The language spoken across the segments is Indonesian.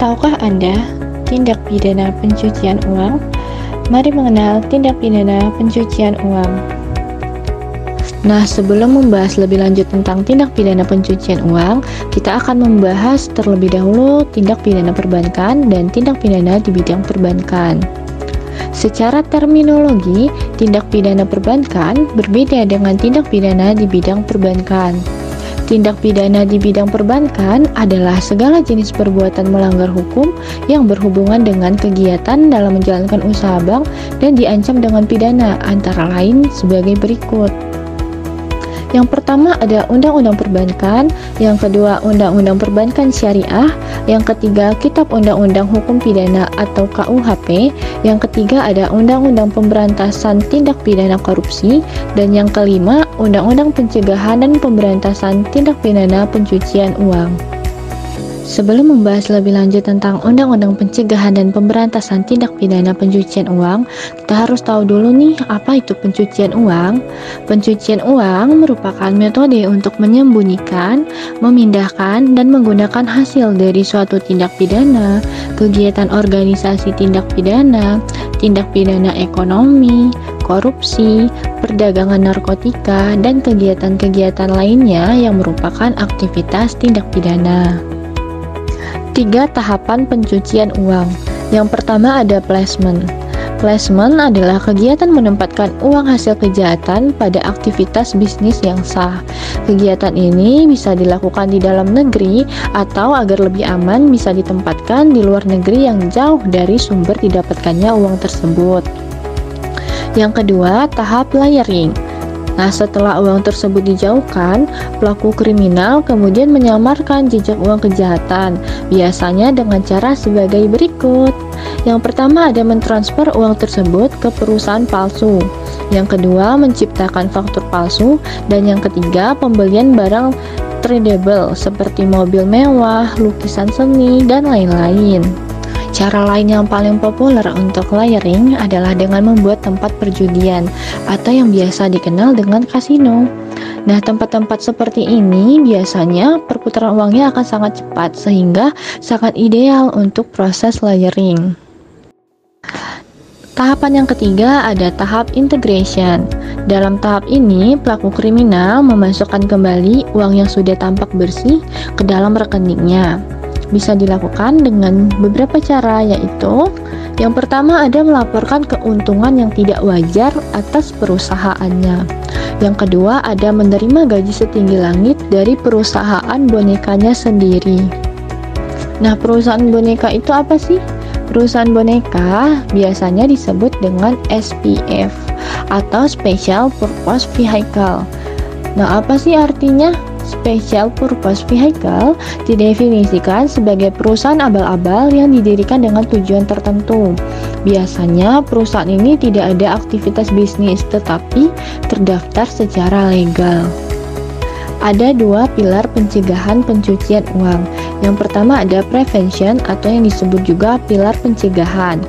Tahukah Anda tindak pidana pencucian uang? Mari mengenal tindak pidana pencucian uang. Nah, sebelum membahas lebih lanjut tentang tindak pidana pencucian uang, kita akan membahas terlebih dahulu tindak pidana perbankan dan tindak pidana di bidang perbankan. Secara terminologi, tindak pidana perbankan berbeda dengan tindak pidana di bidang perbankan. Tindak pidana di bidang perbankan adalah segala jenis perbuatan melanggar hukum yang berhubungan dengan kegiatan dalam menjalankan usaha bank dan diancam dengan pidana, antara lain sebagai berikut. Yang pertama ada Undang-Undang Perbankan, yang kedua Undang-Undang Perbankan Syariah, yang ketiga Kitab Undang-Undang Hukum Pidana atau KUHP, yang ketiga ada Undang-Undang Pemberantasan Tindak Pidana Korupsi, dan yang kelima Undang-Undang Pencegahan dan Pemberantasan Tindak Pidana Pencucian Uang. Sebelum membahas lebih lanjut tentang Undang-Undang Pencegahan dan Pemberantasan Tindak Pidana Pencucian Uang, kita harus tahu dulu nih apa itu pencucian uang. Pencucian uang merupakan metode untuk menyembunyikan, memindahkan, dan menggunakan hasil dari suatu tindak pidana, kegiatan organisasi tindak pidana ekonomi, korupsi, perdagangan narkotika, dan kegiatan-kegiatan lainnya yang merupakan aktivitas tindak pidana. 3 tahapan pencucian uang. Yang pertama ada placement. Placement adalah kegiatan menempatkan uang hasil kejahatan pada aktivitas bisnis yang sah. Kegiatan ini bisa dilakukan di dalam negeri atau agar lebih aman bisa ditempatkan di luar negeri yang jauh dari sumber didapatkannya uang tersebut. Yang kedua, tahap layering. Nah, setelah uang tersebut dijauhkan, pelaku kriminal kemudian menyamarkan jejak uang kejahatan, biasanya dengan cara sebagai berikut. Yang pertama ada mentransfer uang tersebut ke perusahaan palsu. Yang kedua, menciptakan faktur palsu. Dan yang ketiga, pembelian barang tradable seperti mobil mewah, lukisan seni, dan lain-lain. Cara lain yang paling populer untuk layering adalah dengan membuat tempat perjudian atau yang biasa dikenal dengan kasino. Nah, tempat-tempat seperti ini biasanya perputaran uangnya akan sangat cepat sehingga sangat ideal untuk proses layering. Tahapan yang ketiga ada tahap integration. Dalam tahap ini, pelaku kriminal memasukkan kembali uang yang sudah tampak bersih ke dalam rekeningnya. Bisa dilakukan dengan beberapa cara, yaitu yang pertama ada melaporkan keuntungan yang tidak wajar atas perusahaannya. Yang kedua ada menerima gaji setinggi langit dari perusahaan bonekanya sendiri. Nah, perusahaan boneka itu apa sih? Perusahaan boneka biasanya disebut dengan SPV atau Special Purpose Vehicle. Nah, apa sih artinya? Special Purpose Vehicle didefinisikan sebagai perusahaan abal-abal yang didirikan dengan tujuan tertentu. Biasanya perusahaan ini tidak ada aktivitas bisnis tetapi terdaftar secara legal. Ada 2 pilar pencegahan pencucian uang. Yang pertama ada prevention atau yang disebut juga pilar pencegahan.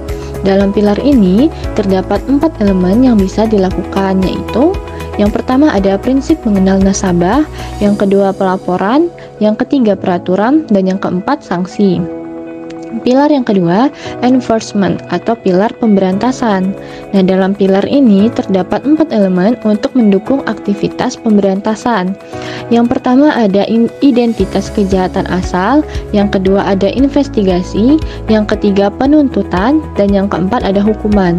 Dalam pilar ini terdapat 4 elemen yang bisa dilakukan, yaitu yang pertama ada prinsip mengenal nasabah, yang kedua pelaporan, yang ketiga peraturan, dan yang keempat sanksi. Pilar yang kedua, enforcement atau pilar pemberantasan. Nah, dalam pilar ini terdapat 4 elemen untuk mendukung aktivitas pemberantasan. Yang pertama ada identitas kejahatan asal, yang kedua ada investigasi, yang ketiga penuntutan, dan yang keempat ada hukuman.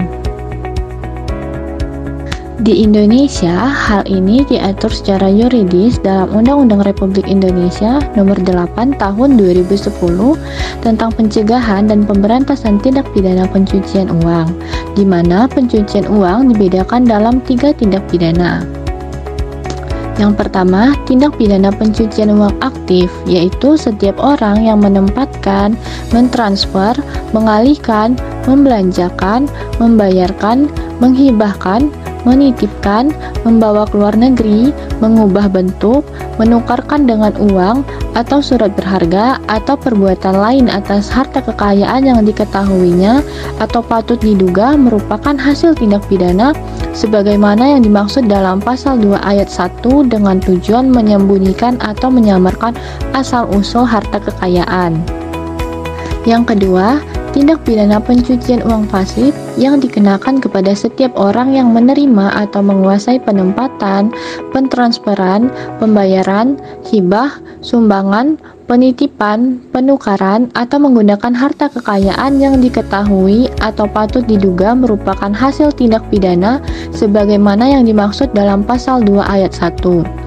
Di Indonesia, hal ini diatur secara yuridis dalam Undang-Undang Republik Indonesia Nomor 8 Tahun 2010 tentang pencegahan dan pemberantasan tindak pidana pencucian uang, di mana pencucian uang dibedakan dalam 3 tindak pidana. Yang pertama, tindak pidana pencucian uang aktif, yaitu setiap orang yang menempatkan, mentransfer, mengalihkan, membelanjakan, membayarkan, menghibahkan, menitipkan, membawa ke luar negeri, mengubah bentuk, menukarkan dengan uang atau surat berharga atau perbuatan lain atas harta kekayaan yang diketahuinya atau patut diduga merupakan hasil tindak pidana sebagaimana yang dimaksud dalam pasal 2 ayat 1 dengan tujuan menyembunyikan atau menyamarkan asal-usul harta kekayaan. Yang kedua, tindak pidana pencucian uang pasif yang dikenakan kepada setiap orang yang menerima atau menguasai penempatan, pentransferan, pembayaran, hibah, sumbangan, penitipan, penukaran, atau menggunakan harta kekayaan yang diketahui atau patut diduga merupakan hasil tindak pidana sebagaimana yang dimaksud dalam pasal 2 ayat 1.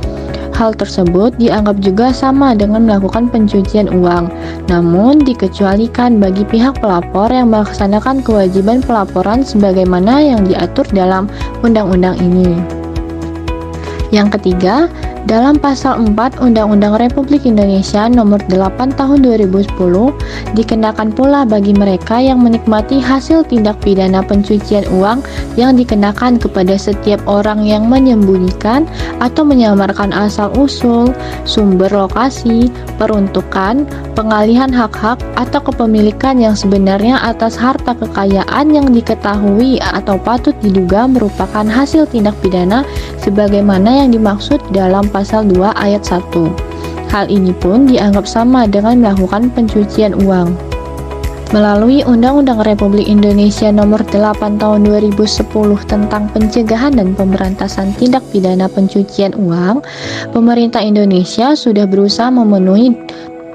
Hal tersebut dianggap juga sama dengan melakukan pencucian uang, namun dikecualikan bagi pihak pelapor yang melaksanakan kewajiban pelaporan sebagaimana yang diatur dalam undang-undang ini. Yang ketiga, dalam pasal 4 Undang-Undang Republik Indonesia Nomor 8 Tahun 2010 dikenakan pula bagi mereka yang menikmati hasil tindak pidana pencucian uang yang dikenakan kepada setiap orang yang menyembunyikan atau menyamarkan asal-usul, sumber lokasi, peruntukan, pengalihan hak-hak atau kepemilikan yang sebenarnya atas harta kekayaan yang diketahui atau patut diduga merupakan hasil tindak pidana sebagaimana yang dimaksud dalam pasal 2 ayat 1. Hal ini pun dianggap sama dengan melakukan pencucian uang. Melalui Undang-Undang Republik Indonesia Nomor 8 Tahun 2010 tentang pencegahan dan pemberantasan tindak pidana pencucian uang, pemerintah Indonesia sudah berusaha memenuhi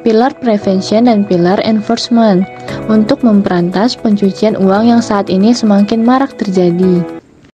pilar prevention dan pilar enforcement untuk memberantas pencucian uang yang saat ini semakin marak terjadi.